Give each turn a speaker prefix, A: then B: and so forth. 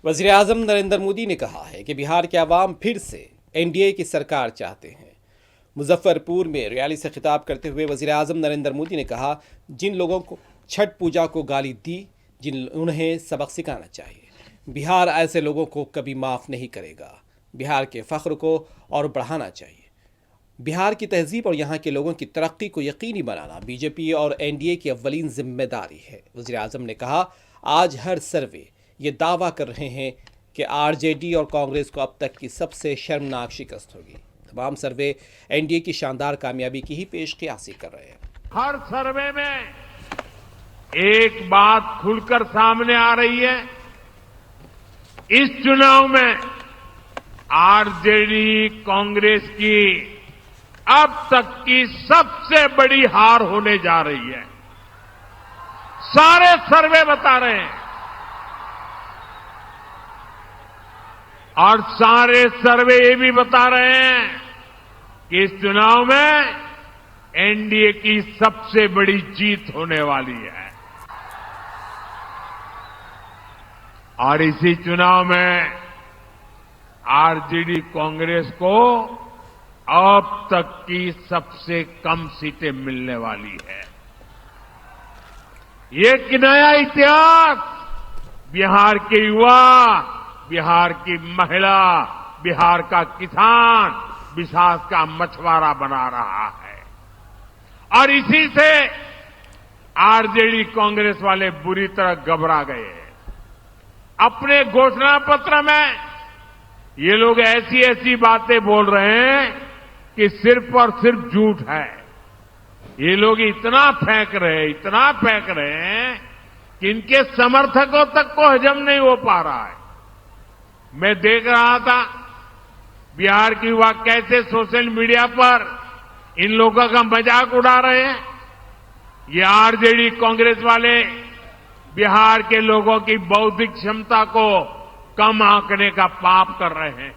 A: वज़ीर-ए-आज़म नरेंद्र मोदी ने कहा है कि बिहार के अवाम फिर से एनडीए की सरकार चाहते हैं। मुजफ्फरपुर में रैली से खिताब करते हुए वज़ीर-ए-आज़म नरेंद्र मोदी ने कहा, जिन लोगों को छठ पूजा को गाली दी, उन्हें सबक सिखाना चाहिए। बिहार ऐसे लोगों को कभी माफ़ नहीं करेगा। बिहार के फ़ख्र को और बढ़ाना चाहिए। बिहार की तहजीब और यहाँ के लोगों की तरक्की को यकीनी बनाना बीजेपी और एनडीए की अव्वलीन जिम्मेदारी है। वज़ीर-ए-आज़म ने कहा, आज हर सर्वे ये दावा कर रहे हैं कि आरजेडी और कांग्रेस को अब तक की सबसे शर्मनाक शिकस्त होगी। तमाम सर्वे एनडीए की शानदार कामयाबी की ही पेशकयासी कर रहे हैं।
B: हर सर्वे में एक बात खुलकर सामने आ रही है, इस चुनाव में आरजेडी कांग्रेस की अब तक की सबसे बड़ी हार होने जा रही है। सारे सर्वे बता रहे हैं और सारे सर्वे ये भी बता रहे हैं कि इस चुनाव में एनडीए की सबसे बड़ी जीत होने वाली है। और इसी चुनाव में आरजेडी कांग्रेस को अब तक की सबसे कम सीटें मिलने वाली है। ये एक नया इतिहास बिहार के युवा, बिहार की महिला, बिहार का किसान, बिहार का मछुआरा बना रहा है। और इसी से आरजेडी कांग्रेस वाले बुरी तरह घबरा गए। अपने घोषणा पत्र में ये लोग ऐसी ऐसी बातें बोल रहे हैं कि सिर्फ और सिर्फ झूठ है। ये लोग इतना फेंक रहे हैं कि इनके समर्थकों तक को हजम नहीं हो पा रहा है। मैं देख रहा था बिहार के युवा कैसे सोशल मीडिया पर इन लोगों का मजाक उड़ा रहे हैं। ये आरजेडी कांग्रेस वाले बिहार के लोगों की बौद्धिक क्षमता को कम आंकने का पाप कर रहे हैं।